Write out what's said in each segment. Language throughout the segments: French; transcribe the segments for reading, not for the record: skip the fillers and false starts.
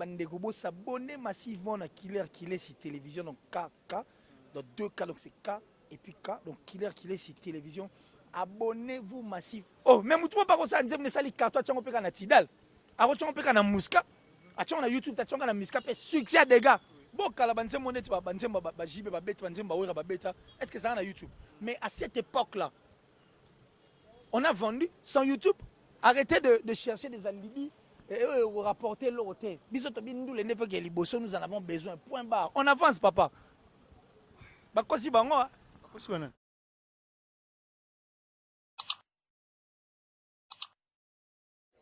bandeko bo s'abonner massivement à Killer sur télévision donc KK dans 2 cas donc c'est K et puis K donc Killer sur télévision. Abonnez-vous massivement. Oh même tout pas comme ça nzembe sali carton tchango peka na Tidal. Aro tchango peka na Muska. Atchango na YouTube tchango na Muska pe succès des gars. Bon kala banzembo net ba banzembo ba jibe ba beta banzembo ba wera ba beta. Est-ce que ça a na YouTube? Mais à cette époque là on a vendu sans YouTube. Arrêtez de chercher des alibis et rapporter l'autre. Nous les neufs qui liboso nous en avons besoin. Point barre. On avance papa. Bakosi bango.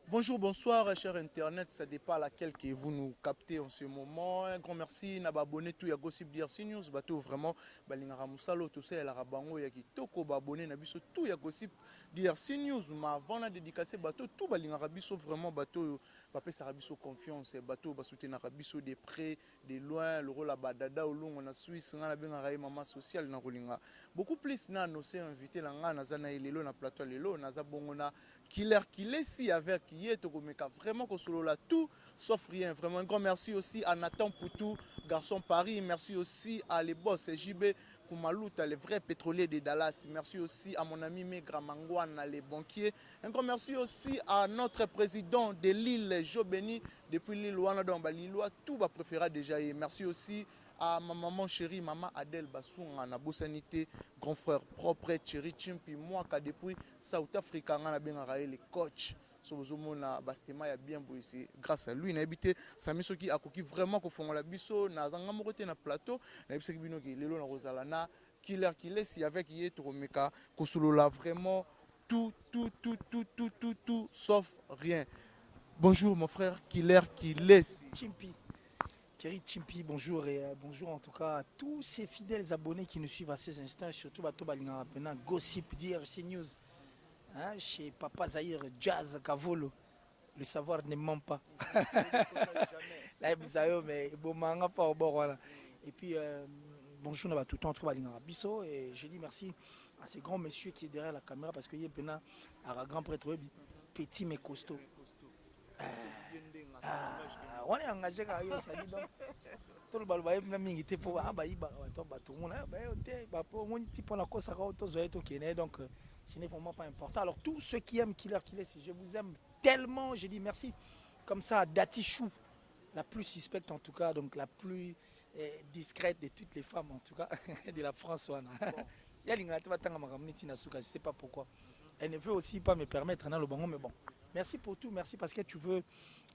Bonjour, bonsoir, chers Internet, ça dépend à laquelle que vous nous captez en ce moment. Un grand merci, n'a abonné tout ya Gossip DRC News, bateau vraiment, balingara musalo, tout ça, la rabango, ya ki toko abonné, na biso tout ya Gossip DRC News, ma avant la dédicacé, bateau tout balingara biso vraiment, bateau, bapé sa rabiso confiance, bateau, basouté na rabiso de près, de loin, le rôle à badada, au long, on a Suisse, on a bien raé maman sociale, na rolinga. Beaucoup plus, na annoncé, invité, la na zana lelo, na plateau lelo, na zabongona. Killer si avec Yetokomeka vraiment que solo là tout sauf rien. Vraiment un grand merci aussi à Nathan Poutou, garçon Paris. Merci aussi à les boss JB Kumaluta, les vrais pétroliers de Dallas. Merci aussi à mon ami Megra Mangwana, les banquiers. Un grand merci aussi à notre président de l'île Jo Beni depuis l'île Ouanadon, Lillois, tout va préférer déjà. Et merci aussi à ma maman chérie, maman Adèle Bassounga, na Bosanité, grand frère propre, chéri Chimpi, moi qui depuis South Africa, on a bien les coachs. Sobozomona Bastema ya bien boissé. Grâce à lui, il a habité Samiso qui a coquille vraiment qu'on fait la biso, na zanga moroté na plateau, na habité bino qui lelo na Rosalana, Killer si avec Yetoromeka, Kosolola vraiment tout, sauf rien. Bonjour mon frère Killer Chimpi. Kerry Chimpi, bonjour et bonjour en tout cas à tous ces fidèles abonnés qui nous suivent à ces instants, surtout à Tobalinga Gossip DRC News, hein, chez Papa Zahir Jazz Kavolo. Le savoir ne ment pas. Là, mais bon, pas au bord, voilà. Et puis bonjour à tout le temps, Tobalinga Bisso, et je dis merci à ces grands messieurs qui est derrière la caméra parce qu'il y a un grand prêtre petit mais costaud. On est engagé à yo ça dit donc tout le balba na mingi te po ba iba to bato mona ba te ba po moni ti pour la cosa ka to zoé to kene donc ce n'est vraiment pas important. Alors tous ceux qui aiment Killer je vous aime tellement, je dis merci comme ça à Dati Chou, la plus suspecte en tout cas, donc la plus discrète de toutes les femmes en tout cas de la France wana. Ya linga te batanga makamni tina suka, je sais pas pourquoi. Elle ne veut aussi pas me permettre dans le bango mais bon. Merci pour tout, merci parce que tu veux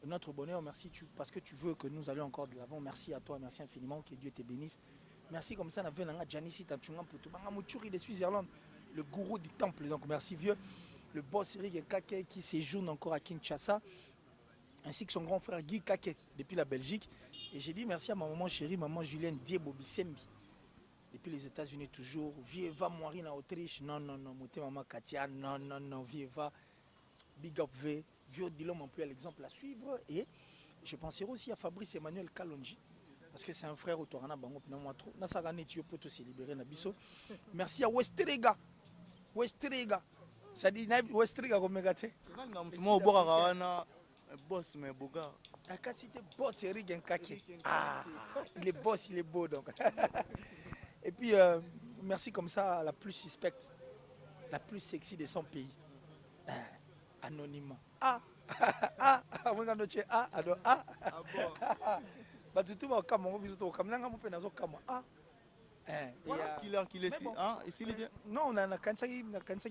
notre bonheur, merci parce que tu veux que nous allions encore de l'avant. Merci à toi, merci infiniment, que Dieu te bénisse. Merci comme ça, Janice Tachunga Poutou, Bangamouchouri de Suisse-Irlande, le gourou du temple, donc merci vieux. Le boss Eric Kake qui séjourne encore à Kinshasa, ainsi que son grand frère Guy Kake depuis la Belgique. Et j'ai dit merci à ma maman chérie, maman Julienne Diebobi Sembi, depuis les États-Unis toujours. Vieva Moirine en Autriche, non, Mouté maman Katia, non, Vieva. Big Up V, Vieux Dilom en plus à l'exemple à suivre. Et je penserai aussi à Fabrice Emmanuel Kalonji, parce que c'est un frère au Torana Bango, moi trop. Nasagane Tio peut se libérer Nabiso. Merci à Westerega. Ça dit Westerega comme Megate. Moi au bord boss mais boga. La cité boss Eric Nkake. Ah, il est boss, il est beau donc. Et puis merci comme ça à la plus suspecte, la plus sexy de son pays. Anonymat. Non, on a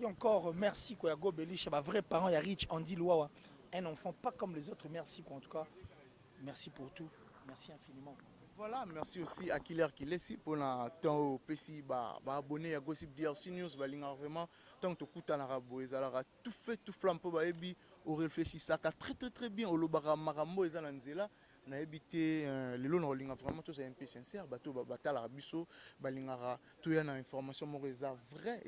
encore merci quoi, Go Belich, vrai parent, il y a Rich, Andy Loawa, un enfant pas comme les autres, merci quoi, en tout cas, merci pour tout, merci infiniment. Voilà, merci aussi à Killer pour la temps au PC abonné à Gossip DRC News balinga vraiment tant que tout en arabe ezalaka tout fait tout flamme pour baebi au réfléchir ça très bien au lobara marambo ezalanzela na ebité lelo na linga vraiment tout c'est un peu sincère bato batala biso balinga tout ya na information mo vrai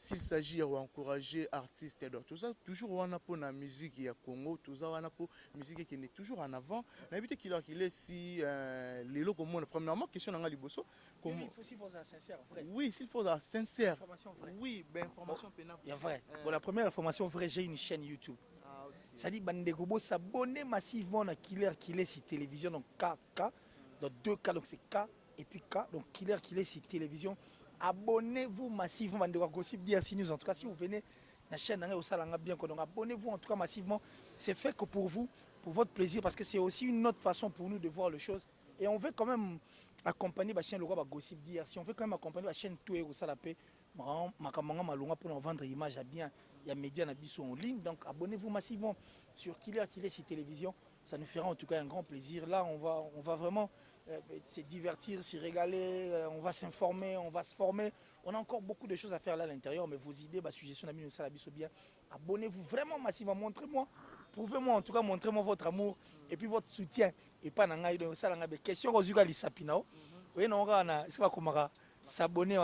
s'il s'agit d'encourager artistes et d'autres, tout ça, toujours on a pour la musique à Congo, tout ça on a pour musique qui est toujours en avant. N'habitez qu'il est si les locaux comme premièrement question dans Liboso. Il faut aussi pour ça sincère, vrai. Oui, s'il faut ça sincère. Information vraie. Oui, ben information pénale. Il y a vrai. Pour la première information vraie, j'ai une chaîne YouTube. C'est-à-dire bandeko s'abonner massivement à Killer sur télévision, donc KK, dans 2 K, donc c'est K et puis K, donc Killer sur télévision. Abonnez-vous massivement, bandeko Gossip DRC News. En tout cas, si vous venez la chaîne bien, donc abonnez-vous en tout cas massivement. C'est fait que pour vous, pour votre plaisir, parce que c'est aussi une autre façon pour nous de voir les choses. Et on veut quand même accompagner la chaîne Gossip DRC. On veut quand même accompagner la chaîne Toué ou Salapé. Makamanga Malonga pour nous vendre image à bien. Il y a médias en ligne. Donc abonnez-vous massivement sur Killer sur télévision. Ça nous fera en tout cas un grand plaisir. Là, on va vraiment se divertir, s'y régaler. On va s'informer, on va se former. On a encore beaucoup de choses à faire là à l'intérieur, mais vos idées, suggestions, amis, ça bien. Abonnez-vous vraiment massivement. Montrez-moi, prouvez-moi en tout cas, montrez-moi votre amour et puis votre soutien. Et pas dans les questions aux Uga Lissapinao. Oui, non, c'est pas comme s'abonner.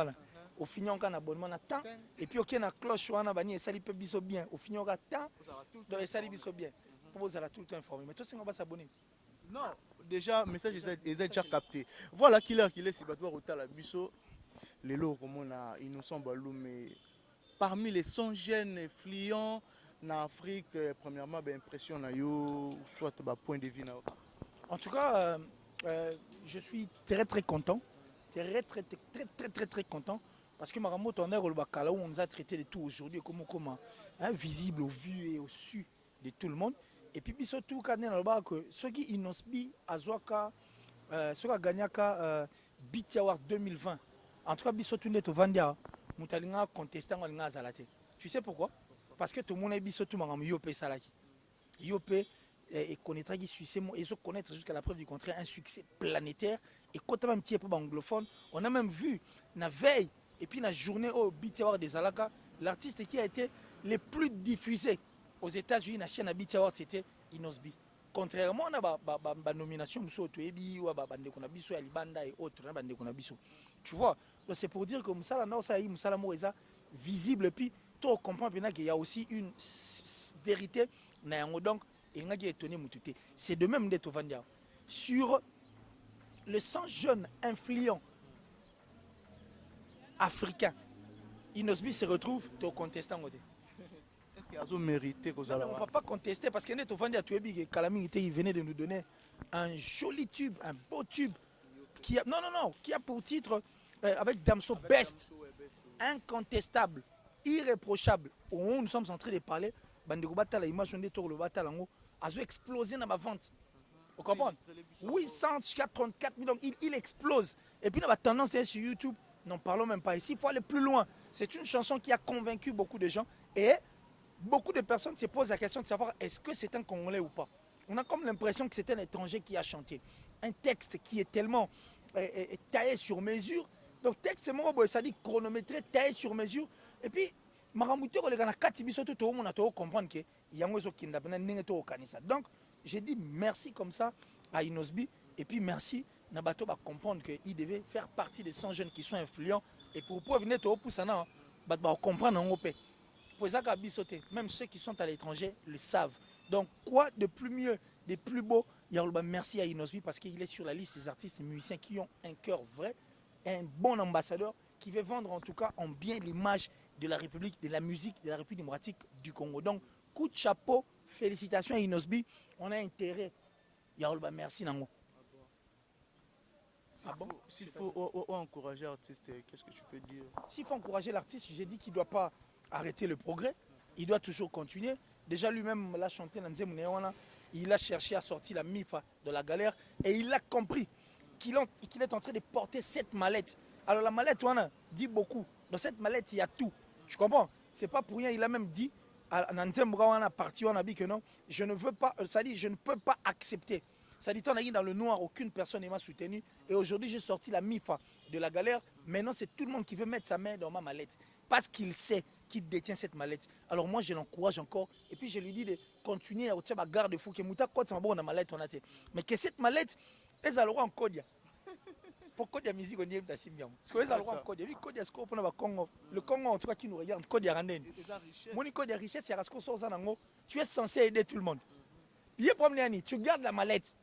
Au final, on a un abonnement à temps. Et puis, on a cloche, on a banni et ça peut bien. Au final, on a temps. Donc, ça peut bien. Pour vous, tout le temps informé. Mais toi, c'est on va s'abonner. Non, déjà, message est déjà capté. Voilà, Killer, si tu as la biso. Les lots, comme on a innocent balou, mais parmi les 100 jeunes influents en Afrique, premièrement, impression na yo, soit point de vue. En tout cas, je suis très content, très content, parce que Maramo Tonnerre au Bakala où on nous a traité de tout aujourd'hui comme visible au vu et au su de tout le monde. Et puis surtout quand on a que ceux qui inosbi Azwaka, ceux qui gagnaka Beat Award 2020. En tout cas, biso tout net au Vandia, mutalinga contestant ngalinga zalate. Tu sais pourquoi? Parce que tout le monde est biso tout mangam yopé salaki. Yopé et connaîtra qui suisse et se connaître jusqu'à la preuve du contraire un succès planétaire et quand même un petit peu anglophone, on a même vu la veille et puis la journée au Beat Award des Alaka, l'artiste qui a été le plus diffusé aux États-Unis la chaîne Beat Award c'était Inosbi. Contrairement à la nomination ou à la Libanda et autres, tu vois, c'est pour dire que Moussala est visible et puis tu comprends qu'il y a aussi une vérité donc c'est de même d'être sur les 100 jeunes influents africains. Inosbi se retrouve au contestant. Est-ce qu'il y a mérité que on ne va pas contester parce que il venait de nous donner un joli tube, un beau tube qui a, qui a pour titre avec Damso Best, incontestable, irréprochable. Où nous sommes en train de parler, l'image a explosé dans ma vente. Vous comprenez? 834 millions, il explose. Et puis la tendance est sur YouTube, n'en parlons même pas ici, il faut aller plus loin. C'est une chanson qui a convaincu beaucoup de gens et beaucoup de personnes se posent la question de savoir est-ce que c'est un Congolais ou pas. On a comme l'impression que c'est un étranger qui a chanté. Un texte qui est tellement taillé sur mesure. Donc texte, ça dit chronométré, taillé sur mesure. Et puis, donc, j'ai dit merci comme ça à Inosbi. Et puis merci, Nabato va comprendre qu'il devait faire partie des 100 jeunes qui sont influents. Et pour pouvoir venir au Poussana, comprendre en OP. Même ceux qui sont à l'étranger le savent. Donc, quoi de plus mieux, de plus beau, merci à Inosbi parce qu'il est sur la liste des artistes et musiciens qui ont un cœur vrai, un bon ambassadeur qui veut vendre en tout cas en bien l'image de la République, de la musique, de la République démocratique du Congo. Donc, coup de chapeau, félicitations à Inosbi. On a intérêt. Merci Nango. S'il faut encourager l'artiste, qu'est-ce que tu peux dire? S'il faut encourager l'artiste, j'ai dit qu'il ne doit pas arrêter le progrès. Il doit toujours continuer. Déjà lui-même l'a chanté dans Nzemounéwana. Il a cherché à sortir la MIFA de la galère et il a compris qu'il est en train de porter cette mallette. Alors la mallette, on a dit beaucoup. Dans cette mallette, il y a tout. Tu comprends? C'est pas pour rien. Il a même dit dans Nzemounéwana parti, on a dit que non, je ne veux pas, ça dit, je ne peux pas accepter. Ça dit, on a dit dans le noir, aucune personne ne m'a soutenu. Et aujourd'hui, j'ai sorti la MIFA de la galère. Maintenant, c'est tout le monde qui veut mettre sa main dans ma mallette. Parce qu'il sait qu'il détient cette mallette. Alors moi, je l'encourage encore. Et puis, je lui dis de continuer à faire ma garde-fou. Mais que cette mallette, elle a en Kodia. Pour Kodia musique, on dit que c'est bien. Parce qu'elle a en Kodia. Le Congo, en tout cas, qui nous regarde, Kodia Randen. Mon Kodia richesse, c'est Rasko Sorzanango. Tu es censé aider tout le monde. Il y a problème, tu gardes la mallette.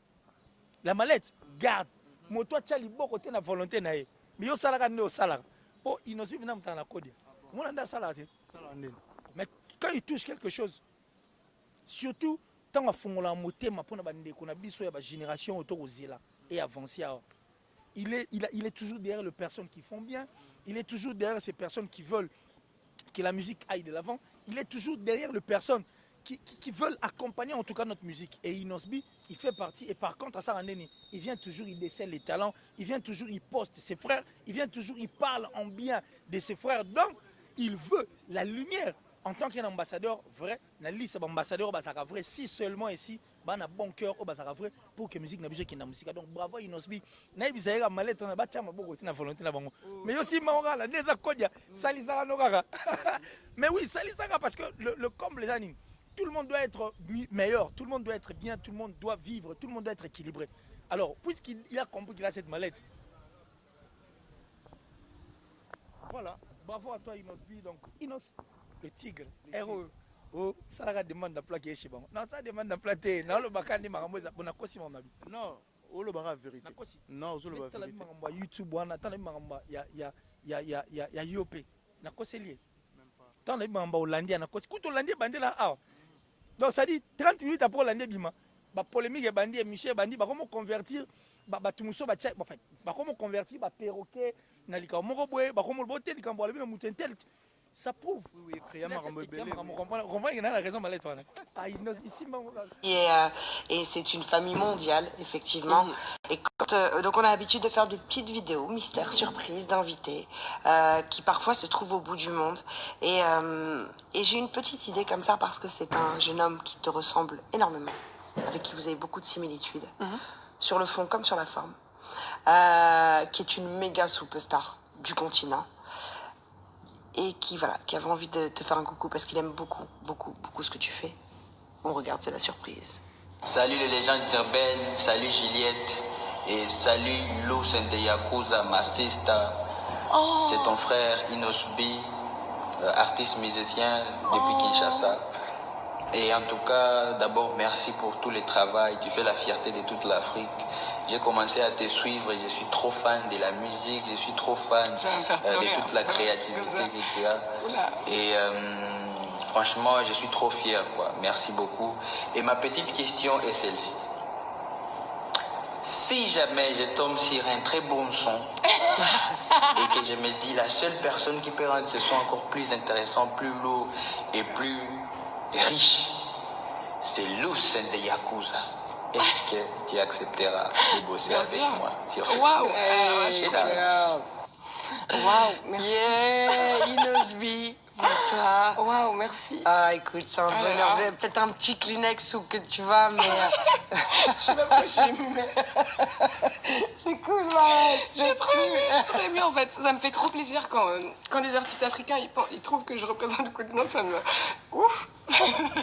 La mallette, garde. Moi, toi, tu as côté de la volonté. Mais yo salaire ne au salaire. Pour Inosbi venir dans la Kodia. Moi, on a salaire. Mais quand il touche quelque chose, surtout tant à fond la motema pour na biso ya ba génération autour là et avancer. Il est toujours derrière les personnes qui font bien, il est toujours derrière ces personnes qui veulent que la musique aille de l'avant, il est toujours derrière les personnes qui veulent accompagner en tout cas notre musique. Et Inosbi, il fait partie. Et par contre, à Sarandeni, il vient toujours, il décèle les talents, il vient toujours, il poste ses frères, il vient toujours, il parle en bien de ses frères. Donc, il veut la lumière. En tant qu'un ambassadeur vrai, Nali c'est ambassadeur basaka vrai, si seulement ici, bah na bon cœur au basaka vrai pour que musique na musique qui na musique. Donc bravo Inosbi. Na bizarre malette on a battu ma beaucoup na volonté na bango. Mais aussi maora la neza kodia, salisaka no kaka. Mais oui, salisaka parce que le comble les animes, tout le monde doit être meilleur, tout le monde doit être bien, tout le monde doit vivre, tout le monde doit être équilibré. Alors, puisqu'il a compris qu'il a cette mallette, voilà, bravo à toi Inosbi. Donc Inos, le tigre, RE. Oh, ça la demande d'emploi qui est chez bon. Non, ça demande d'emploi. Non, le bakandi marambo za bona kosi mon ami. Non, o le bara vérité. Non, zo le bara vérité. Marambo YouTube wana, tant marambo ya Yopé. Na kosi lié. Même pas. Tant marambo Hollandais na kosi. Kuto Hollandais bandé là ah. Donc ça dit 30 minutes après Hollandais bima. Ba polémique et bandit monsieur bandi ba comment convertir ba tumuso ba tchèque en fait. Ba comment convertir ba perroquet na lika moko boye ba comment boté lika mbo na mutentel. Ça prouve. Oui, oui, et c'est une famille mondiale, effectivement. Et quand, donc on a l'habitude de faire des petites vidéos, mystères, surprises, d'invités, qui parfois se trouvent au bout du monde. Et j'ai une petite idée comme ça, parce que c'est un jeune homme qui te ressemble énormément, avec qui vous avez beaucoup de similitudes, sur le fond comme sur la forme, qui est une méga superstar du continent. Et qui avait envie de te faire un coucou parce qu'il aime beaucoup, beaucoup, beaucoup ce que tu fais. On regarde, c'est la surprise. Salut les légendes urbaines, salut Juliette et salut Luz de Yakuza, ma sister. Oh. C'est ton frère Inosbi, artiste musicien depuis Kinshasa. Et en tout cas, d'abord, merci pour tout le travail. Tu fais la fierté de toute l'Afrique. J'ai commencé à te suivre, je suis trop fan de la musique, je suis trop fan de toute la créativité que tu as. Et franchement, je suis trop fier, quoi. Merci beaucoup. Et ma petite question est celle-ci. Si jamais je tombe sur un très bon son et que je me dis la seule personne qui peut rendre ce son encore plus intéressant, plus lourd et plus riche, c'est Luz de Yakuza. Est-ce que tu accepteras de bosser avec moi sur ce Waouh, merci. Yeah, Inosbi, pour toi. Waouh, merci. Ah, écoute, c'est un bonheur. Peut-être un petit Kleenex ou que tu vas, mais... Je sais pas pourquoi j'ai aimé. C'est cool, ouais. J'ai trop aimé, en fait. Ça me fait trop plaisir quand des artistes africains, ils trouvent que je représente le continent, ça me... Ouf.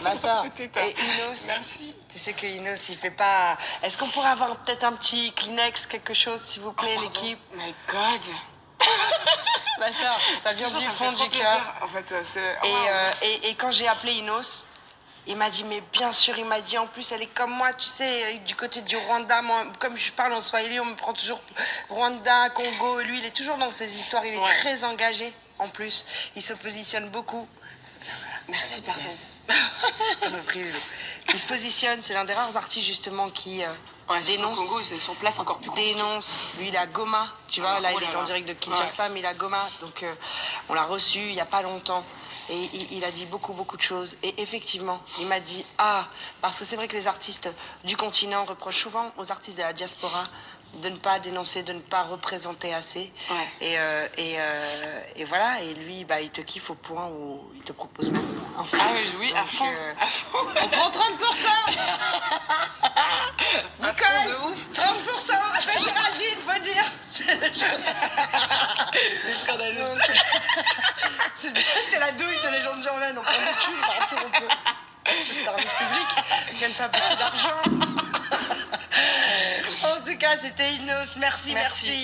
Ma soeur, C'était top. et Inos, merci. Tu sais que Inos, il fait pas... Est-ce qu'on pourrait avoir peut-être un petit Kleenex, quelque chose, s'il vous plaît, l'équipe? My God. Ma soeur, ça vient du fond du cœur. En fait, c'est... Et quand j'ai appelé Inos, il m'a dit, mais bien sûr, il m'a dit, en plus, elle est comme moi, tu sais, elle est du côté du Rwanda. Moi, comme je parle en Swahili, on me prend toujours Rwanda, Congo. Lui, il est toujours dans ses histoires, il est très engagé, en plus. Il se positionne beaucoup. Merci, pardon. Il se positionne, c'est l'un des rares artistes, justement, qui... dénonce, Congo, c'est son place encore plus dénonce. Lui, il est à Goma, tu vois, là, il est en direct de Kinshasa, mais il est à Goma, donc on l'a reçu il n'y a pas longtemps. Et il a dit beaucoup, beaucoup de choses. Et effectivement, il m'a dit, parce que c'est vrai que les artistes du continent reprochent souvent aux artistes de la diaspora de ne pas dénoncer, de ne pas représenter assez. Et voilà, et lui, il te kiffe au point où il te propose même un feat. Oui, à fond. On prend 30%. Nicole, 30%. Appelle Géraldine, faut dire. C'est scandaleux. C'est la douille de légende urbaine. On prend le cul, partir un peu. C'est un service public. Gagne pas beaucoup d'argent. En tout cas, c'était Inos. Merci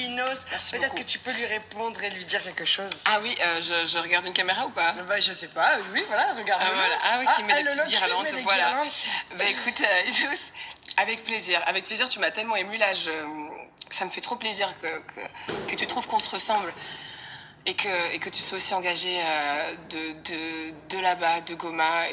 Inos. Peut-être que tu peux lui répondre et lui dire quelque chose. Ah oui, je regarde une caméra ou pas? Je sais pas. Oui, voilà, regarde. Ah oui, qui met des petites guirlandes. Voilà. Écoute, Inos, avec plaisir. Avec plaisir, tu m'as tellement ému là. Ça me fait trop plaisir que tu trouves qu'on se ressemble. Et que tu sois aussi engagé de là-bas, de Goma.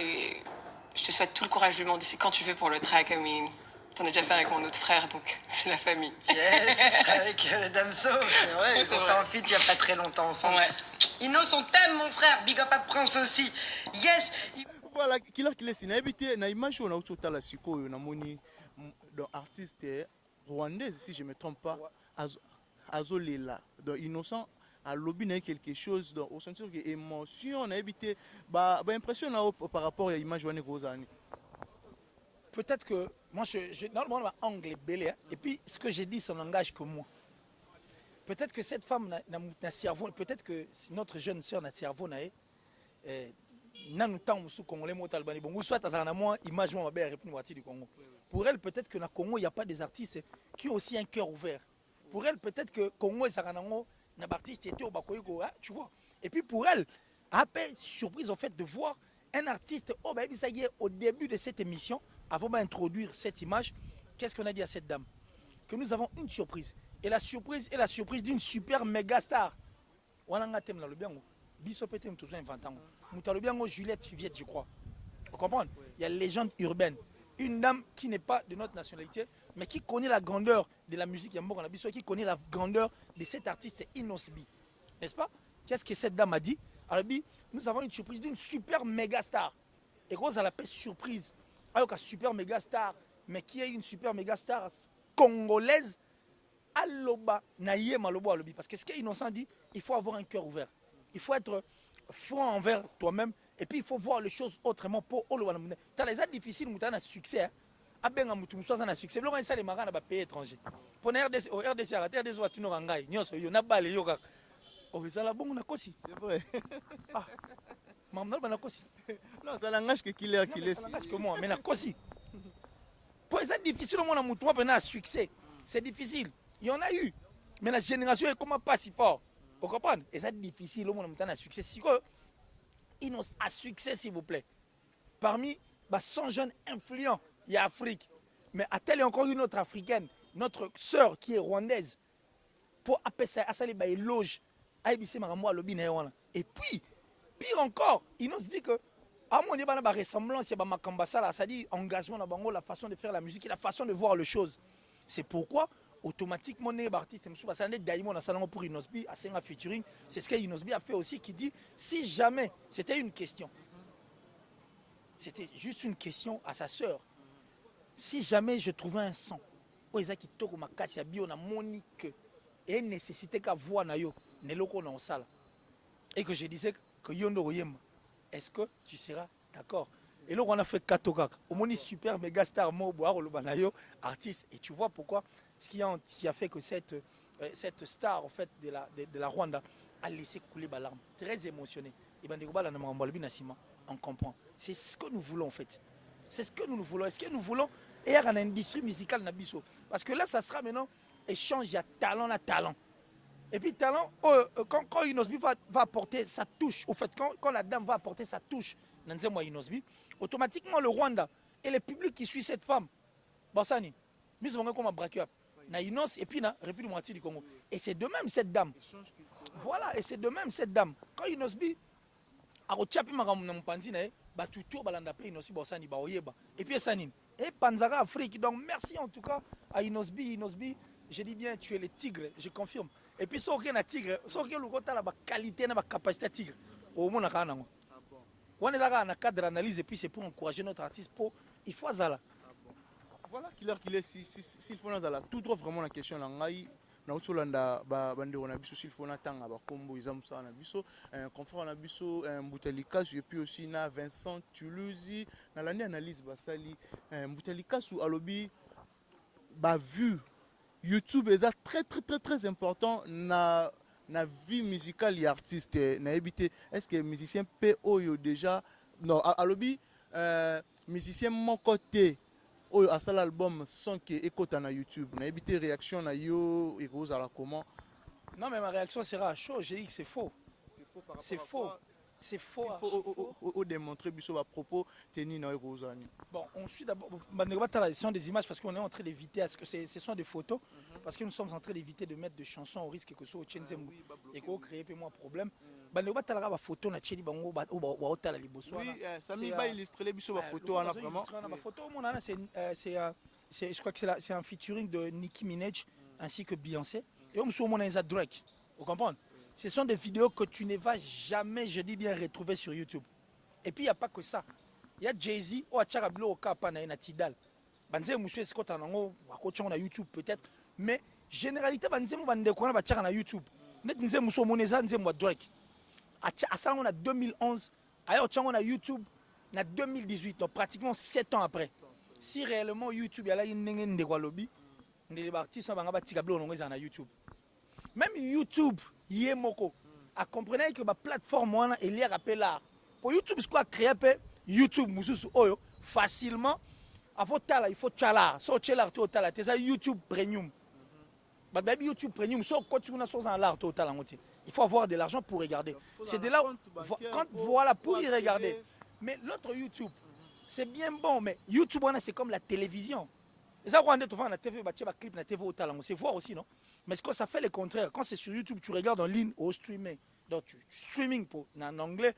je te souhaite tout le courage du monde. Et c'est quand tu veux pour le track, I mean. T'en as déjà fait avec mon autre frère, donc c'est la famille. Yes, avec Damso, c'est vrai, ils ont fait un feat il n'y a pas très longtemps ensemble. Ouais. Inos, on t'aime mon frère, big up à Prince aussi. Yes. Voilà, killer si na habité na image on a autour de la sikoyo na moni dans artiste rwandaise si je me trompe pas Azolela dans innocent à lobby na quelque chose dans au sentir que émotion na habité ba impression par rapport à image wane kozani. Peut-être que moi, normalement, mon angle est belé. Et puis, ce que j'ai dit, ça n'engage que moi. Peut-être que cette femme n'a cerveau, peut-être que notre jeune sœur n'a cerveau, n'a nous temps sous congolais mot albani bon soit à moi image moi bien répondre du Congo. Pour elle, peut-être que dans le Congo, il n'y a pas des artistes qui ont aussi un cœur ouvert. Pour elle, peut-être que Congo et Saranango n'a pas artiste était au Bakoyoko, tu vois. Et puis pour elle, après surprise en fait de voir un artiste ça y est au début de cette émission. Avant d'introduire cette image, qu'est-ce qu'on a dit à cette dame? Que nous avons une surprise. Et la surprise est la surprise d'une super méga star. Juliette Fiviette, je crois. Vous comprenez? Il y a une légende urbaine. Une dame qui n'est pas de notre nationalité, mais qui connaît la grandeur de la musique Yambo, qui connaît la grandeur de cet artiste Inosbi. N'est-ce pas? Qu'est-ce que cette dame a dit? Alors, nous avons une surprise d'une super méga star. Et gros, elle appelle surprise. Alors qu'un super méga star, mais qui est une super méga star congolaise, aloba naïe malobo alobi. Parce que ce qu'Innocent dit, il faut avoir un cœur ouvert. Il faut être franc envers toi-même. Et puis il faut voir les choses autrement pour oloba. T'as les aides difficiles, mais t'as un succès. Abenga mutu soit un succès. L'on ça les marins dans pays étranger. Pour RDC, au RDC, à RDC, tu n'auras pas nyoso yo na balé yo. Oh ça la bon na kosi. C'est vrai. Ah. Mamna na kosi. Non, ça langage que qu'il est que moi, mais na kosi. Pour c'est difficile au monde à mutu moi succès. C'est difficile. Il y en a eu. Mais la génération est comment pas si fort. Vous comprenez? Et c'est difficile au monde à succès. Si il a succès s'il vous plaît. Parmi 100 jeunes influents, il y a Afrique. Mais a-t-elle encore une autre africaine, notre sœur qui est rwandaise, pour appeler ça à les éloge. Et puis, pire encore, il nous dit que à mon niveau, il y a une ressemblance, il y a un c'est-à-dire engagement dans Bango, la façon de faire la musique et la façon de voir les choses. C'est pourquoi, automatiquement, les artistes, pour Inosbi, à Senga featuring, c'est ce que Inosbi a fait aussi, qui dit, si jamais, c'était une question, c'était juste une question à sa sœur, si jamais je trouvais un son, et une nécessité qu'à voir et que je disais que Yondo Oyema, est-ce que tu seras d'accord? Et là on a fait Katokak, au moins super méga star artiste, et tu vois pourquoi ce qui a fait que cette star en fait de la Rwanda a laissé couler ma larme, très émotionné. Et ben on comprend. C'est ce que nous voulons en fait. C'est ce que nous voulons. Est-ce que nous voulons et une industrie musicale nabiso? Parce que là ça sera maintenant échange, il y a talent à talent. Et puis talent, quand Inosbi va apporter sa touche, au fait, quand la dame va apporter sa touche dans Inosbi, automatiquement le Rwanda et le public qui suit cette femme, Bassani, nous avons comme un braqueur, na Inos et puis na République moitié du Congo. Et c'est de même cette dame. Voilà, et c'est de même cette dame. Quand Inosbi a rechapi makampanzi na ba tuto balanda pe Inosbi Bassani ba oyeba. Et puis Sanine. Et Panzara Afrique. Donc merci en tout cas à Inosbi, je dis bien tu es le tigre, je confirme. Et puis, si on a un tigre, si on a la qualité, la capacité de tigre, au moins, on est dans un cadre d'analyse et puis c'est pour encourager notre artiste. Il faut ça. Voilà, qu'il est, s'il faut tout droit vraiment la question. Na utulanda bande on a biso s'il faut natanga ba kombo izamusa na biso confort na biso Mbutalikasu et puis aussi na Vincent Toulouse na l'année analyse basali Mbutalikasu alobi ba vu YouTube est très important na vie musicale et artiste na habité. Est-ce que musicien PO déjà non alobi musicien mon côté oyo asala album sans que écoute na YouTube na habité réaction na yo et rose à la comment? Non mais ma réaction sera chaud, j'ai dit que c'est faux. C'est faux. C'est faux. Au démontrer biso à propos teni na Rosani. Bon, on suit d'abord ce sont des images parce qu'on est en train d'éviter ce que ce sont des photos parce que nous sommes en train d'éviter de mettre des chansons au risque que ce soit au Tchenzembu et qu'on crée peu moins problème. bandeko batalaka bafoto na tieli bango baotala liboso Oui, Samy va illustrer les biso photo là vraiment. Photo je crois que c'est un featuring de Nicki Minaj ainsi que Beyoncé. Et on me Drake. Vous comprenez? Ce sont des vidéos que tu ne vas jamais, je dis bien, retrouver sur YouTube. Et puis il n'y a pas que ça. Il y a Jay-Z, ou Acharablo, ou Kapana, et Tidal. Banze Moussou, c'est quand on a YouTube peut-être. Mais généralité, Banze Moussou, on a YouTube. Banze Moussou, on a Drake. À ça, on a 2011. Ailleurs, on a YouTube en 2018, donc pratiquement 7 ans après. Si réellement YouTube, il y a une lobby, les artistes sont en YouTube. Même YouTube, Yemoko, a compris que la plateforme est liée à l'art. Pour YouTube, ce qu'on a créé, YouTube, facilement, il faut tchala. So tchala, c'est YouTube Premium. YouTube Premium, so quand tu as l'art total, il faut avoir de l'argent pour regarder. C'est de là, voilà, pour y regarder. Mais l'autre YouTube, c'est bien bon, mais YouTube, c'est comme la télévision. Et ça, quand on a la TV, clip na TV au talent, c'est voir aussi, non? Mais ce que ça fait le contraire. Quand c'est sur YouTube, tu regardes en ligne au streaming. Donc, streaming en anglais,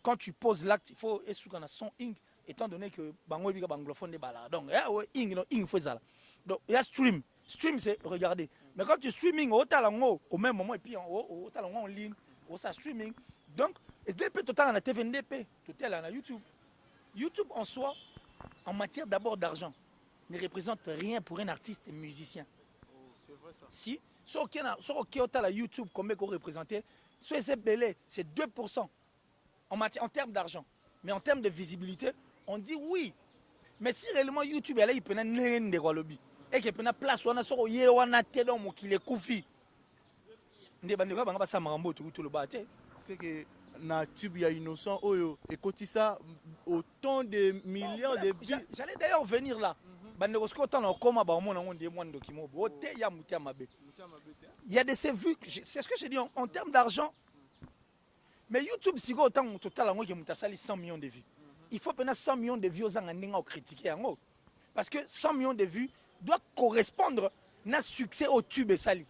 quand tu poses l'acte, il faut être qu'on a son ing, étant donné que bango est anglophone des balades. Donc, il faut ça. Donc, il y a stream. Stream, c'est regarder. Mais quand tu streaming au talent, au même moment, et puis au talent en ligne, au ça streaming. Donc, SDP total en a TV, NDP, total en a YouTube. YouTube en soi, en matière d'abord d'argent, ne représente rien pour un artiste et musicien. C'est vrai ça. Si, sur la YouTube, combien qu'on représentait, sur ces belés, c'est 2% en termes d'argent. Mais en termes de visibilité, on dit oui. Mais si réellement YouTube, il peut y avoir un lobby. Et qu'il peut y avoir place où on a sur il y a un tédon qui est koufi. C'est que na tube ya innocent oyo et ça autant de millions de vies. J'allais d'ailleurs venir là. Il y a de ces vues, c'est ce que j'ai dit en termes d'argent. Mais YouTube, si au total, il y a 100 millions de vues. Il faut prendre 100 millions de vues aux gens critiquer. Parce que 100 millions de vues doivent correspondre à un succès au tube et sali.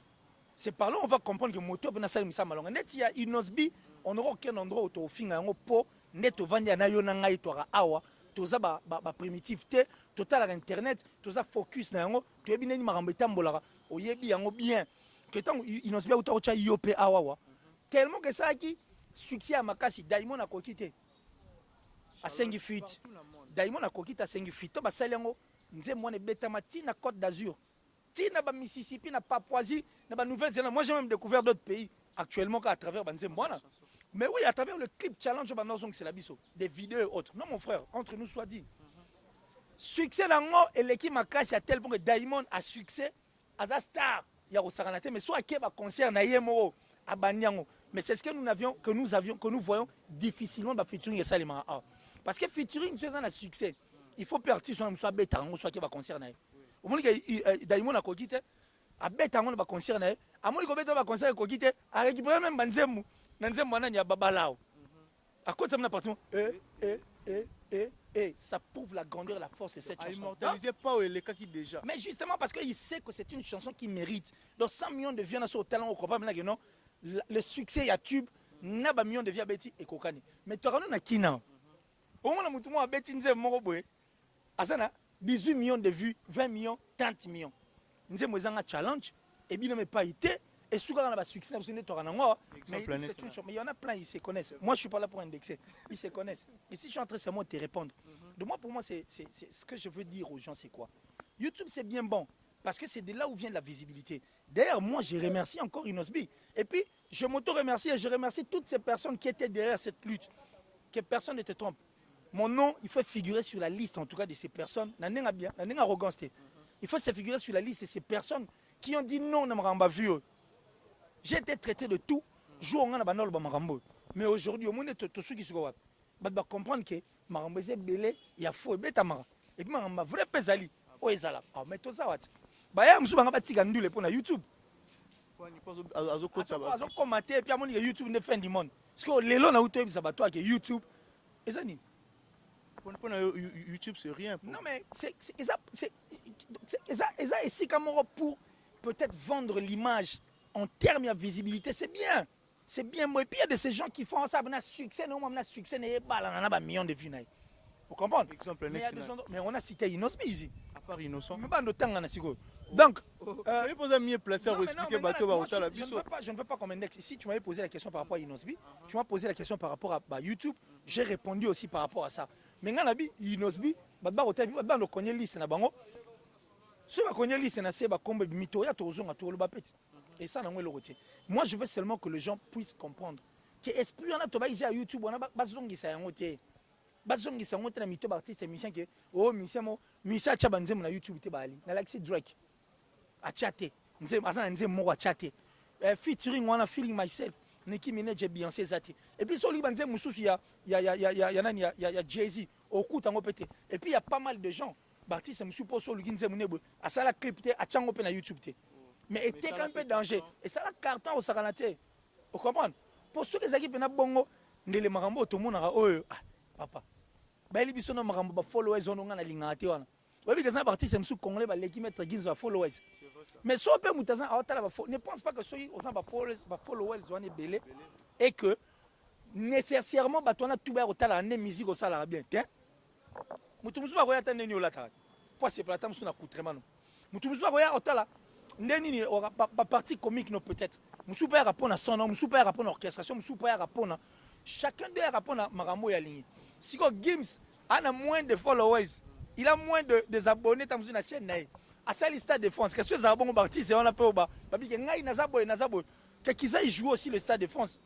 C'est par là qu'on va comprendre que le moteur peut être ça malonga. Net il y a Inosbi, on n'aura aucun endroit où tu finir un pot net au vendre na yonanga itora awa, toza ba primitivité, total internet, toza focus na yango, tu es bien ni marambeta mbolara, oyebi yango bien. Que tant Inosbi auto cha yope awa. Tellement que ça qui succès à makasi Diamond a kokité. À 5 feet. Diamond a kokité à 5 feet. To ba salengo nze mwana betama tina Côte d'Azur. Tina ba Mississippi, na Papouasie, na ba Nouvelle-Zélande. Moi j'ai même découvert d'autres pays actuellement qu'à travers Banzemboana. Mais oui, à travers le clip challenge c'est la biso, des vidéos et autres. Non mon frère, entre nous soit dit. Succès lango et l'équipe makasi à tel point que Diamond a succès à sa star. Il y a au Saranate mais soit qui va concert na yemo à Banyango. Mais c'est ce que nous voyons difficilement dans featuring et Salima. Parce que featuring c'est un succès. Il faut partir soit bête soit qui va concert na. Au moins que Diamond a kokité a bête on va concert na. À moins que bête va concert kokité a récupérer même Banzemu. Nanzemu wana nya babalao. À cause de mon appartement ça prouve la grandeur et la force de cette chanson. Immortalisé pas les cas qui déjà. Mais justement parce qu'il sait que c'est une chanson qui mérite. Donc 100 millions de vues sur le talent au copain maintenant que non le succès à tube n'a pas millions de vues à Betty et Kokani. Mais tu as na kina. Au moins mutu mo Betty nze moko boye. Asana 18 millions de vues, 20 millions, 30 millions. Nze mo zanga challenge et bien mais pas été et souvent on a succès mais il y en a plein ils se connaissent. Moi je suis pas là pour indexer. Ils se connaissent. Et si je suis en train seulement de te répondre. De moi pour moi c'est ce que je veux dire aux gens c'est quoi? YouTube c'est bien bon parce que c'est de là où vient la visibilité. D'ailleurs moi je remercie encore Inosbi et puis je m'auto-remercie et je remercie toutes ces personnes qui étaient derrière cette lutte. Que personne ne te trompe. Mon nom, il faut figurer sur la liste en tout cas de ces personnes. Il faut se figurer sur la liste de ces personnes qui ont dit non à Maramba vu. J'ai été traité de tout. Mais aujourd'hui, au monde tout ceux qui se voient, va comprendre que Maramba est belé, il y a faux et bête Mara. Et puis Maramba vrai pesali. Oh ezala. Ah mais tout ça what? Bah ya musu banga tika ndule pour na YouTube. Azo commenter et puis amoni YouTube ne fin du monde. Parce que lelo na uto ebisa bato que YouTube ezani. Pour YouTube c'est rien. Non mais c'est ici pour peut-être vendre l'image en termes de visibilité, c'est bien. C'est bien moi. Et puis il y a de ces gens qui font ça, on a succès, non, on a succès, on a un million de vues. Vous comprenez? Exemple, Mais on a cité Inosbi ici. à part innocent. Mais pas de temps, on a sigo. Donc, tu peux mieux placer à expliquer bateau la je ne veux pas qu'on m'indexe. Si tu m'avais posé la question par rapport à Inosbi, tu m'as posé la question par rapport à YouTube, j'ai répondu aussi par rapport à ça. Mais quand on a dit Inosbi, on a connu liste na bango. Si on connaît liste na c'est ba kombe mito ya tozonga to lo ba petit. Et ça, moi, je veux seulement que les gens puissent comprendre que l'esprit, on a trouvé à YouTube, on a bazongi sa yangote. Bazongi sa yangote na mito artiste et musicien que oh musicien chabanzem na YouTube te bali. Na like Drake. A chatter. Nzem mo a chatter. Featuring on a feeling myself. Nicki Minaj et Beyoncé zati. Et puis soli banzem mususu ya Jay-Z au coup tango pété. Et puis il y a pas mal de gens. Artiste me suppose sur le ginzem nebo. A ça la clip te a chango pe na YouTube te. Mais était un peu danger. Et ça, la carton au Saranate. Vous comprenez? Pour ceux qui ont bongo, les marambo, tout le monde a dit, papa. Bah, les bisons marambo, followers, on a l'ingati. Oui, les gens partis, c'est sous congolais, qui mettent les followers. Mais si on peut ne pense pas que ceux qui ont followers sont belés et que nécessairement, on a tout bien au talent, on musique au salaire bien. Moutoumoussou va regarder un là. Pourquoi c'est pas la table sur la coutrement? Moutoumoussou va regarder au talent. Ndeni pas partie comique non peut-être. Musu pas répondre à son nom, musu pas répondre à l'orchestration, musu pas répondre. Chacun doit répondre à Marambo et à ligne. Si Gims a moins de followers, il a moins de abonnés dans une chaîne. À sa liste de défense, qu'est-ce que ça bon bâti c'est on a peu au bas. Parce que ngai nazabo qui ça il joue aussi le stade de défense.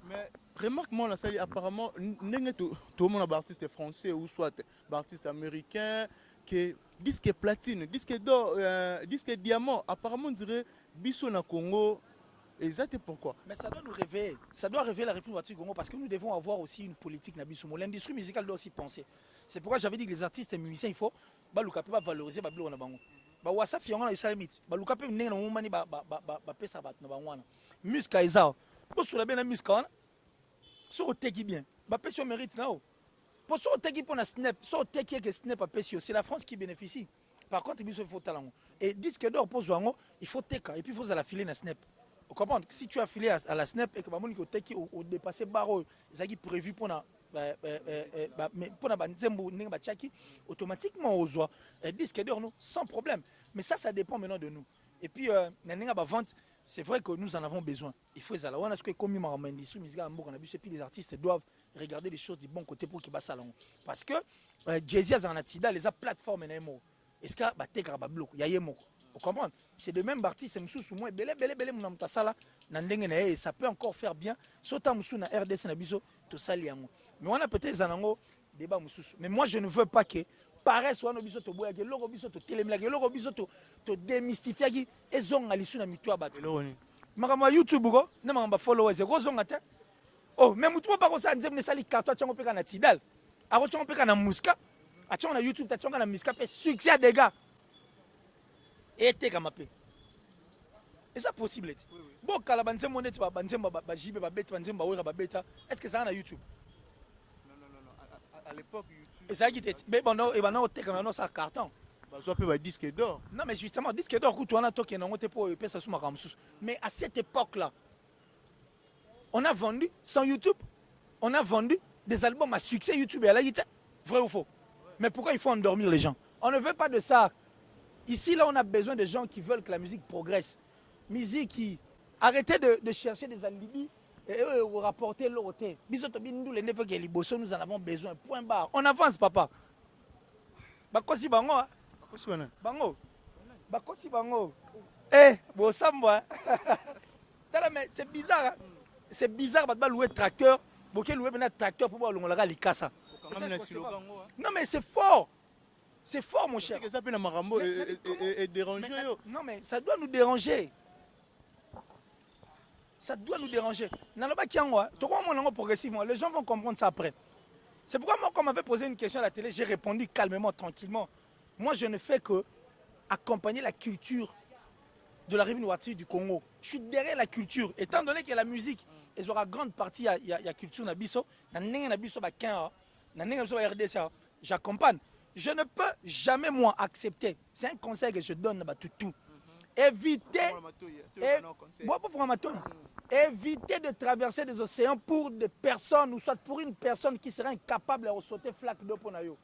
Mais remarque-moi là ça apparemment tout le monde est artiste français ou soit artiste américain que disque platine, disque d'or, disque diamant, apparemment on dirait Bisso na Congo. Et ça c'est pourquoi? Mais ça doit nous réveiller. Ça doit réveiller la République du Congo parce que nous devons avoir aussi une politique na Bisso. L'industrie musicale doit aussi penser. C'est pourquoi j'avais dit que les artistes et musiciens il faut valoriser ba bloko na bango. Ba wasa fianga na islamite. Ba luka pe ndenge na mumani ba pesa bat na bangwana. Musique eza. Bo sur la bien na musique wana. So teki bien. Ba pesa mérite na o. Pour ça, Snap, c'est la France qui bénéficie. Par contre, il faut talent. Et disque d'or pour Zouango, il faut teka et puis il faut la filer na Snap. Vous comprenez? Si tu as filé à la Snap et que Bamoni ko teki au dépasser baro, ça qui prévu pour na banzembo ninga bachaki automatiquement aux oies disque d'or nous sans problème. Mais ça dépend maintenant de nous. Et puis ninga ba vente, c'est vrai que nous en avons besoin. Il faut ça là. On a ce que comme l'industrie musicale en Bourg, et puis les artistes doivent regarder les choses du bon côté pour qu'ils bassent salon. Parce que Jay-Z a Zanatida, les plateformes NMO. Est-ce qu'il y a des blocs? Il y a des mots. Vous comprenez? C'est de même parti, c'est Moussou moi, belé, ça peut encore faire bien. Sautant Moussou na RDC na biso, tout ça liango. Mais on a peut-être Zanango débat Moussou. Mais moi je ne veux pas que pareil soit no biso to boya ke logo biso to telemela ke logo biso to démystifier ki ezonga lisu na mitu abatu. Makama YouTube go, na makamba followers go zonga te. Oh, même mutu pas ko sa nzem ne sali carton tchango peka na Tidal. Ako tchango peka na Muska. A tchango na YouTube ta tchango na Muska pe succès des gars. Et te kamape. Et ça possible. Bon kala banzem monet ba banzem ba jibe ba beta banzem ba wera ba beta. Est-ce que ça na YouTube? Non. À l'époque YouTube. Et ça qui était mais bon non et ben non te comme non ça carton. Ça peut être disque d'or. Non mais justement disque d'or ku toi na toke na ngote pour pesa sous makamsus. Mais à cette époque-là on a vendu sans YouTube, on a vendu des albums à succès YouTube et à la guitare. Vrai ou faux? Mais pourquoi il faut endormir les gens? On ne veut pas de ça. Ici, là, on a besoin de gens qui veulent que la musique progresse. Musique qui... Arrêtez de chercher des alibis et rapporter l'autre. Nous, les neveux qui sont nous en avons besoin. Point barre. On avance, papa. Bakosi bango. Bango. Bakosi bango. Eh, bon, ça, moi. C'est bizarre. C'est bizarre de louer tracteur. Beaucoup louer un tracteur pour voir le Likasa. Non, mais c'est fort. C'est fort, mon cher. C'est que ça peut Marambo et déranger. Non, mais ça doit nous déranger. Ça doit nous déranger. Progressivement, les gens vont comprendre ça après. C'est pourquoi moi, quand on m'avait posé une question à la télé, j'ai répondu calmement, tranquillement. Moi, je ne fais que accompagner la culture de la République du Congo. Je suis derrière la culture. Étant donné que la musique, ils aura grande partie, il y a culture nabiso, j'accompagne. Je ne peux jamais, moi, accepter. C'est un conseil que je donne à tout. évitez de traverser des océans pour des personnes ou soit pour une personne qui serait incapable de sauter flaque d'eau pour nous.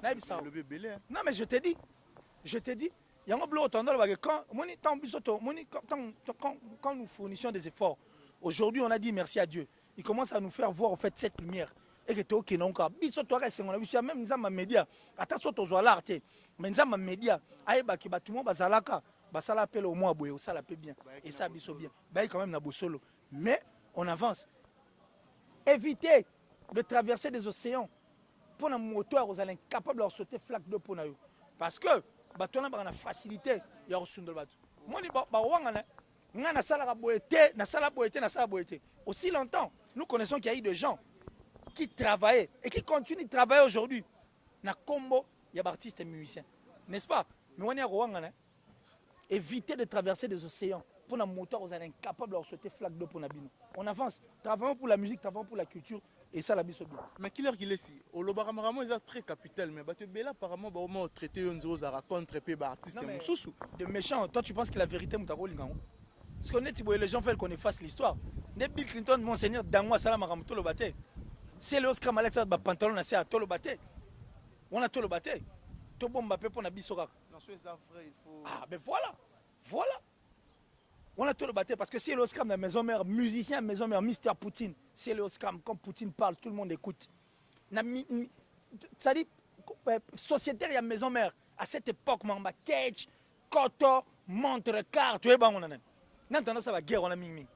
Non mais je te dis, il y a un bloc quand nous fournissions des efforts, aujourd'hui on a dit merci à Dieu, il commence à nous faire voir en fait cette lumière. Et que tu es non cas biso toi reste on a vu même nzamba média ata so to zoala arte mais nzamba média ayeba ki batumo bazalaka basala appel au moins boye au sala pe bien et ça biso bien bah quand même na bosolo mais on avance. Évitez de traverser des océans pour un moteur aux incapables de sauter flaque d'eau pour nous parce que batona ba na facilité ya osundol batu moi ni ba wanga na na sala boyete na sala boyete aussi longtemps nous connaissons qu'il y a eu des gens qui travaillaient et qui continuent de travailler aujourd'hui. Na combo, il y a des artistes et musiciens. N'est-ce pas? Mais on est à Rwanda. Évitez de traverser des océans pour un moteur aux incapables de sauter flaque d'eau pour Nabino. On avance. Travaillons pour la musique, travaillons pour la culture. Et ça, la biso bien. Mais qui est-ce qu'il est ici? Au Lobaramamo, ils sont très capital. Mais Bela, apparemment, on traité une zone à raconter des artistes. De méchants. Toi, tu penses que la vérité, c'est parce qu'on est les gens veulent qu'on efface l'histoire. Bill Clinton, Monseigneur Dangwa Salam Aramuto Lobate. C'est le Oscar Malek ça pantalon c'est à tolo baté. On a tolo baté. To bomba pe pour na bisoka. Non, c'est ça frère, il faut. Ah ben voilà. Voilà. On a tolo baté parce que c'est le Oscar de la maison mère musicien maison mère Mister Poutine. C'est le Oscar quand Poutine parle tout le monde écoute. Ça dit sociétaire il y a maison mère à cette époque mamba cage, koto, montre carte, tu es bon on a. N'entendant ça la guerre on a ming.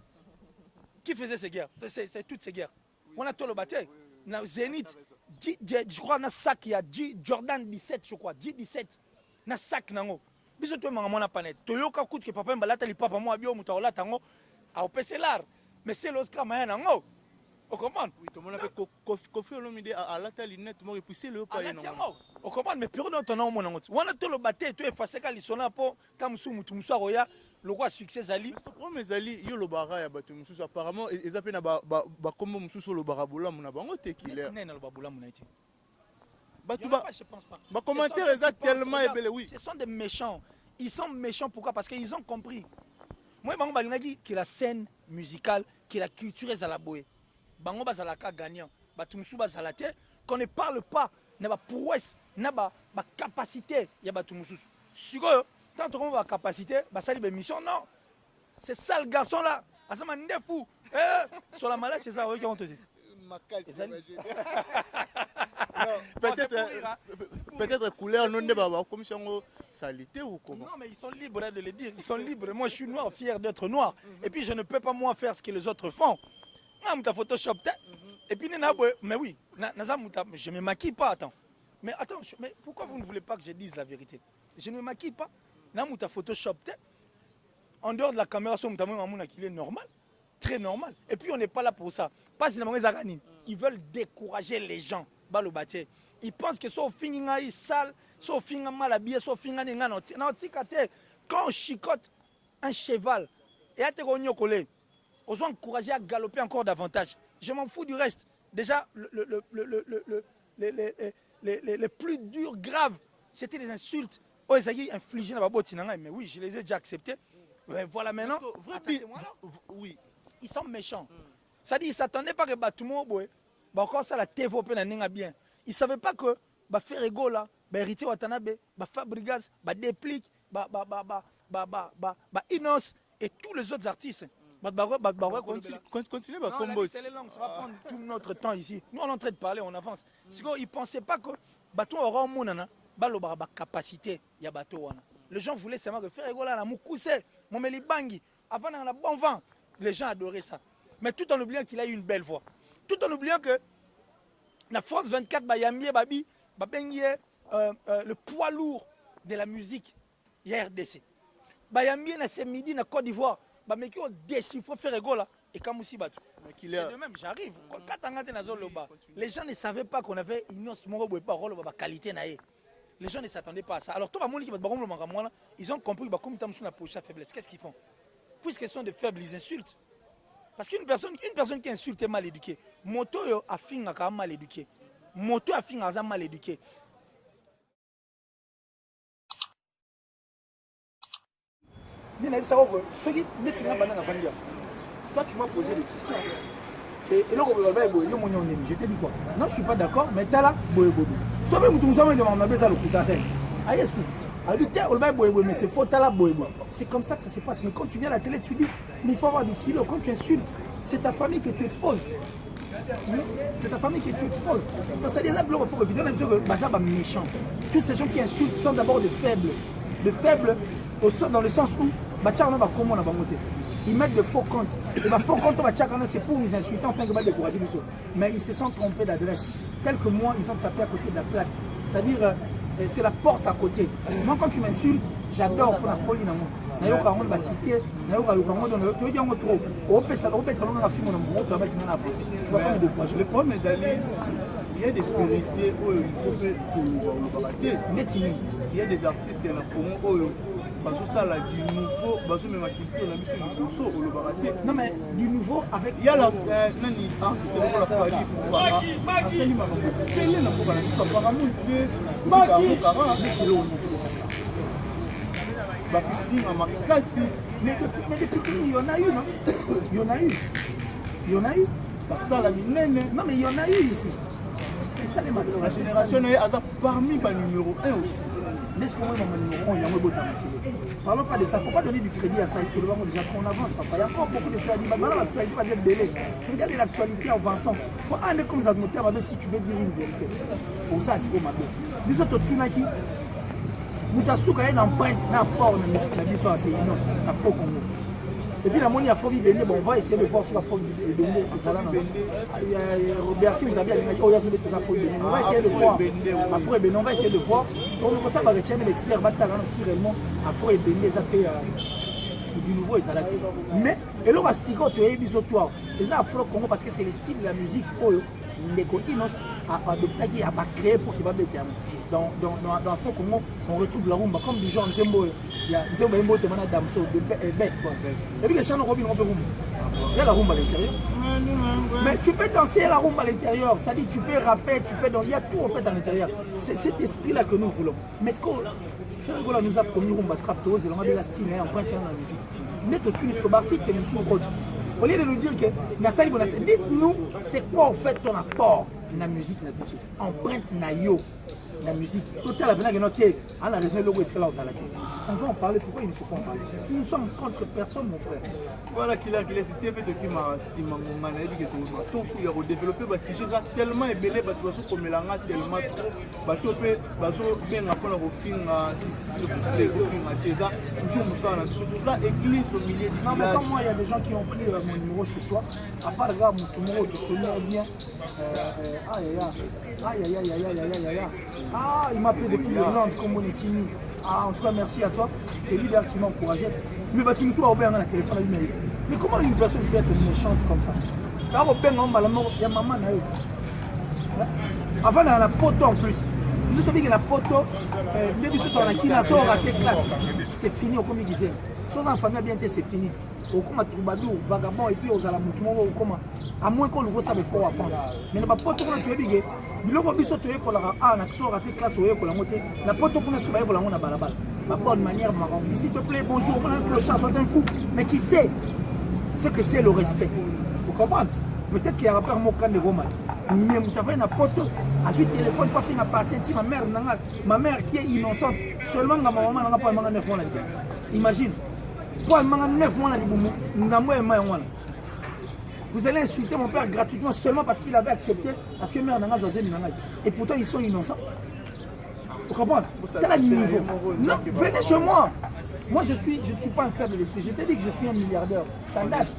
Qui faisait ces guerres? C'est toutes ces guerres. On a tout le bâtiment. Na Zénith, je crois na sac il y a Jordan 17 je crois, 17 na sac nango. Biso to manga na panette. Toyoka coûte que papa mbalata li papa mo abio mutaola tango a opérer l'art. Mais c'est l'Oscar maya nango. On comprend? Oui, tout le monde avait Kofi Olomide à la talinette mo repoussé le pas non. On comprend mais pire dans ton nom mon nango. On a tout le bâtiment to effacer ka lisona po kamsu mutu muso roya. Le roi succès Zali. Mais Zali, yo le bara ya batu mususu apparemment ils appellent na ba comme mususu le barabola muna bango te qu'il est. Na le babola muna été. Je pense pas. Ba commentaire est tellement ébélé oui. Ce sont des méchants. Ils sont méchants pourquoi? Parce qu'ils ont compris. Moi bango balingaki que la scène musicale, que la culture est à la boé. Bango bazalaka gagnant. Batu mususu bazalate qu'on ne parle pas na ba prouesse, na ba capacité ya batu mususu. Sikoyo quand on a la capacité, ça les missions, non. C'est ça le garçon là. Ça m'a fou. Sur la maladie, c'est ça, oui, qu'on te dit. Peut-être couleur non débat comme si on salité ou comment. Non, mais ils sont libres de le dire. Ils sont libres. Moi, je suis noir, fier d'être noir. Et puis, je ne peux pas moi faire ce que les autres font. Moi, Photoshop. Et puis, mais oui, je ne me maquille pas. Attends. Mais attends, mais pourquoi vous ne voulez pas que je dise la vérité? Je ne me maquille pas. Namuta Photoshop, en dehors de la caméra, il est normal, très normal. Et puis on n'est pas là pour ça. Pas si ils veulent décourager les gens. Ils pensent que soit finga est sale, soit finga mal habillé, soit finga n'est pas quand on chicote un cheval et à te collé, on doit encourager à galoper encore davantage. Je m'en fous du reste. Déjà, les plus durs, graves, c'était les insultes. Oh, ça y est, infligé dans la botte, mais oui, je les ai déjà acceptés. Mais voilà maintenant. Oui. Ils sont méchants. Ça dit, ils ne s'attendaient pas que Batoumo, encore ça la TV bien. Ils ne savaient pas que Ferrego là, Héritier Watanabe, Fabrigas, Déplique, Inos et tous les autres artistes. Continuez à combo. Ça va prendre tout notre temps ici. Nous, on est en train de parler, on avance. Ils ne pensaient pas que Batou aura un monde. Capacité ya bateau wana. Les gens voulaient seulement que faire rigoler la moukouse, momeli bangi, avant dans la bon vent. Les gens adoraient ça. Mais tout en oubliant qu'il a eu une belle voix. Tout en oubliant que la France 24 bayamie babi babengi le poids lourd de la musique ya RDC. Bayamie na ce midi na Côte d'Ivoire, ba meki on déchiffre faire rigoler et comme aussi bateau. C'est de même, j'arrive. Les gens ne savaient pas qu'on avait une parole de qualité naé. Les gens ne s'attendaient pas à ça. Alors, ils ont compris que comme ils sont dans la position de faiblesse, qu'est-ce qu'ils font? Puisqu'ils sont de faibles, ils insultent. Parce qu'une personne qui insulte est mal éduquée. Moto a fin mal éduqué. Moto a fin mal éduqué. Toi, tu m'as posé des questions. Et là, je t'ai dit quoi? Non, je ne suis pas d'accord, mais tu as là, mais c'est faux, c'est comme ça que ça se passe. Mais quand tu viens à la télé, tu dis, mais il faut avoir du kilo. Quand tu insultes, c'est ta famille que tu exposes. C'est ta famille que tu exposes. Donc, c'est des blagues pour évidemment, même sûr que Baza va méchant. Tous ces gens qui insultent sont d'abord des faibles. Des faibles dans le sens où ils mettent de faux comptes. Et les faux comptes, c'est pour nous insulter, enfin, que décourager les autres. Mais ils se sont trompés d'adresse. Quelques mois, ils ont tapé à côté de la plaque. C'est-à-dire, c'est la porte à côté. Moi, quand tu m'insultes, j'adore pour la folie. Le problème est d'aller, il y a des vérités où il faut que il y a des artistes qui ça là du nouveau, même la culture, la musique du Bosso, au Lobarate. Non mais du nouveau avec. Il y a la nani artiste pour la famille pour faire. Afeli Makambo. Quel est le problème? Ça va vraiment tuer. Mais depuis il y en a eu, non? Il y en a eu. Il y en a eu. Ça la minene. Non mais il y en a eu ici. C'est ça les matins. La génération est parmi les numéro 1 aussi. Laisse qu'on ait mon numéro 1, il y a un beau temps. Parlons pas de ça, il ne faut pas donner du crédit à ça. Est-ce que le vent déjà qu'on avance, papa? Il y a encore beaucoup de choses à dire. Maintenant, l'actualité va être délai. Regarde l'actualité en avançant. Il faut aller comme ça, si tu veux dire une vérité. Pour ça, c'est comme maintenant. Nous autres, tout n'a qui. Nous avons une empreinte dans le port de la mission à ces innocents, à Faux Congo. Et puis la monnaie a faut vivre, bon, on va essayer de voir sur la faute de Béné. Robert, si vous avez on va essayer de voir. Après Béné, on va essayer de voir. Donc ça va retenir l'expert, va aussi réellement après Béné, ça fait du nouveau et ça l'a fait. Mais, et là, on va s'y tu es bisotoire. Et ça, Faux Congo, parce que c'est le style de la musique. Les continents à créer pour qu'il va bêter. Dans Faux Congo, on retrouve la rumba comme du genre Nzembo. Il y a Nzembo et Mbote Mana Damso, de Best. Et puis les chants Robin Robin rumba. Il y a la rumba à l'intérieur. Mais tu peux danser la rumba à l'intérieur. Ça dit tu peux rapper, tu peux danser. Il y a tout en fait à l'intérieur. C'est cet esprit-là que nous voulons. Mais ce qu'on nous a promis rumba traptose et on a de la style en point dans la musique. Net au tunis que Bartit, c'est une sous-route. Au lieu de nous dire que dites-nous, c'est quoi en fait ton apport dans la musique, empreinte na yo. La musique, total, on va en parler, pourquoi il ne faut pas en parler? Nous sommes contre personne, mon frère. Voilà qu'il a cité fait depuis ma maladie que tout il a redéveloppé si j'ai tellement ébélé comme il a tellement trop bateau peut bien apprendre au film si le toujours surtout ça église au milieu du village. Non mais comme moi il y a des gens qui ont pris mon numéro chez toi, à part regarde mon numéro de sonner bien. Aïe. Ah, il m'a appelé depuis l'Irlande, comme on est Kimi. Ah, en tout cas, merci à toi. C'est lui d'ailleurs qui m'a encouragé. Mais tu me souviens, Robert, on a le téléphone. Mais comment une personne peut être méchante comme ça? Quand Robert, il y a maman. Avant, il y a la poteau en plus. Vous avez dit que la poteau, qui n'a pas raté classe. C'est fini, comme il disait. Sans en famille, bien c'est fini. Au comme troubadour, vagabond, et puis aux alamoutimos, au comment. À moins qu'on le sache, il faut apprendre. Mais la poteau, on a tué bigé. Le biso tu es kola ah na kiso raté classe oye kola moté la poto pour nous kola ngona balabala ma bonne manière ma rendre s'il te plaît bonjour on a le chat soit un fou mais qui sait ce que c'est le respect vous comprenez peut-être qu'il y a un rapport mon can de Roma mais vous avez na poto à suite téléphone pas fait na partie ma mère qui est innocente seulement ma maman n'a pas manga 9 mois là imagine toi manga 9 mois là libumu ngambo et mai wana. Vous allez insulter mon père gratuitement seulement parce qu'il avait accepté, parce que mère n'a pas osé. Et pourtant ils sont innocents. Vous comprenez? C'est là le niveau. Non, venez chez moi. Moi je ne suis pas un faible d'esprit. Je t'ai dit que je suis un milliardaire. Ça date.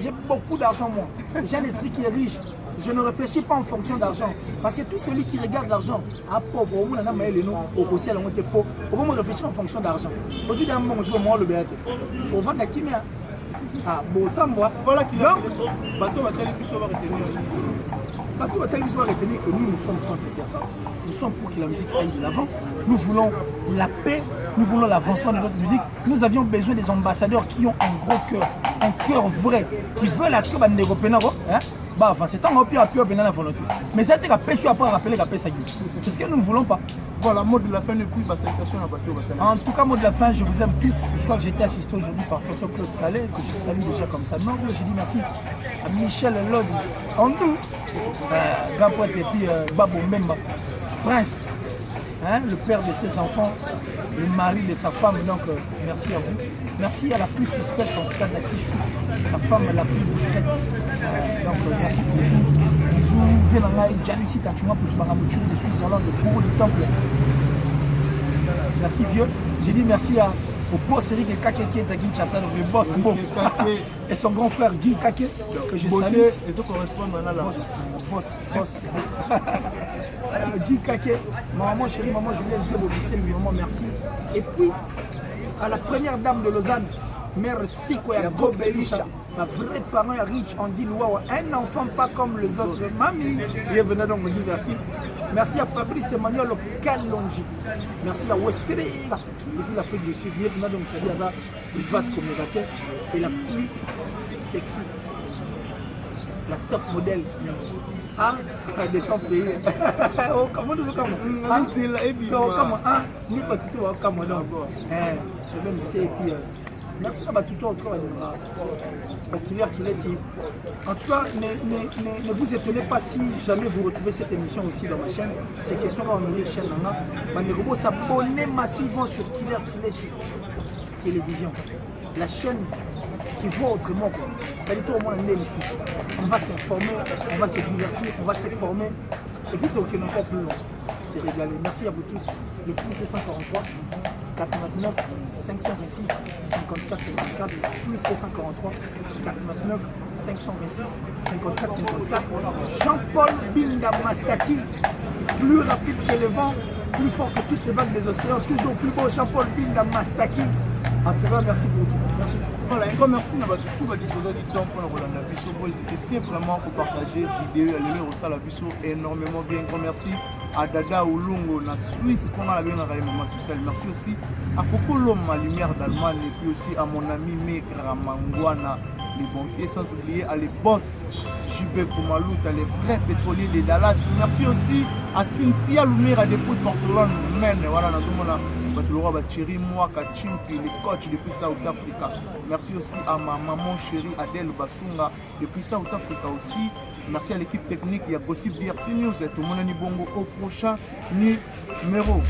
J'ai beaucoup d'argent moi. J'ai un esprit qui est riche. Je ne réfléchis pas en fonction d'argent. Parce que tout celui qui regarde l'argent, à pauvre, au bout d'un moment, au ciel, on était pauvre. Au moment où on réfléchit en fonction d'argent. Aujourd'hui, d'un moment, je vais moi le béat. Au vent de la chimère. Ah, bon, ça, moi. Voilà qu'il a fait bateau va tellement plus savoir retenir. Bateau a tellement retenu que nous sommes contre ça. Nous sommes pour que la musique aille de l'avant. Nous voulons la paix, nous voulons l'avancement de notre musique. Nous avions besoin des ambassadeurs qui ont un gros cœur, un cœur vrai, qui veulent à ce que les Européens c'est tant pire la volonté. Mais ça a été tu après rappeler la paix. C'est ce que nous ne voulons pas. Voilà, mot de la fin depuis la salutation à Bateau. En tout cas, mot de la fin, je vous aime tous. Je crois que j'ai été assisté aujourd'hui par Toto Claude Salé, que je salue déjà comme ça. Non, je dis merci à Michel Lodi, en nous, Gapoet et puis Babo Memba, Prince, hein, le père de ses enfants, le mari de sa femme. Donc, merci à vous. Merci à la plus discrète, en tout cas d'Atichou, la femme la plus discrète. Donc, merci pour tout. Bisous, Vénanga et Jalissi Tachuma pour Maramouchou de Suisse-Irlande, le bourreau du temple. Merci vieux. J'ai dit merci au boss Eric Kake qui est à Kinshasa, le boss Mo. Et son grand frère Guy Kake, que je salue. Et ça correspond à la boss. Guy Kake, maman chérie, maman Juliette Dieu au lycée, maman merci. Et puis, à la première dame de Lausanne, mère Sikoya Gobelisha, ma vraie parent riche, on dit Louawa, un enfant pas comme les autres. Mamie, il est venu donc me dire merci. Merci à Fabrice Emmanuel Kalonji. Merci à Westrega, depuis l'Afrique du Sud. Il est venu donc se dire ça, il va se communiquer. Et la plus sexy, la top modèle. Ah, de son pays. Oh, comment nous comment? Ah, c'est là, et puis comment? Ah, ni pas tout au comment donc. Même c'est et puis. Merci à tout autour qui est ici. En tout cas, ne vous étonnez pas si jamais vous retrouvez cette émission aussi dans ma chaîne. Ces questions vont nourrir la chaîne. Vous s'abonner massivement sur Killer Kilesi Télévision. La chaîne qui voit autrement. Ça dit tout au moins on va s'informer, on va se divertir, on va se former. Et puis donc il est encore plus long. C'est régalé. Merci à vous tous. Le plus c'est 143 89 526 54 54 plus 243 89 526 54 54. Jean-Paul Binda Mastaki, plus rapide que le vent, plus fort que toutes les vagues des océans, toujours plus beau. Jean-Paul Binda Mastaki. En tout cas, merci beaucoup. Merci. Voilà, un grand merci à tout le disposant du temps pour la Bisso. C'était vraiment pour partager vidéo et aller au la Bisso énormément bien. Un grand merci à Dada Oulongo, la Suisse, qu'on a bien dans le moment social. Merci aussi à Coco Loma, lumière d'Allemagne, et puis aussi à mon ami Mekra Mangwana, les banquiers, sans oublier à les boss JB Koumalouta, les vrais pétroliers de Dallas. Merci aussi à Cynthia Lumira depuis Portland, voilà, Batulora Bachiri, moi, Kachimpi, les coachs depuis South Africa. Merci aussi à ma maman chérie Adèle Basunga depuis South Africa aussi. Merci à l'équipe technique, il y a Gossip DRC News et tout le monde est bongo au prochain numéro.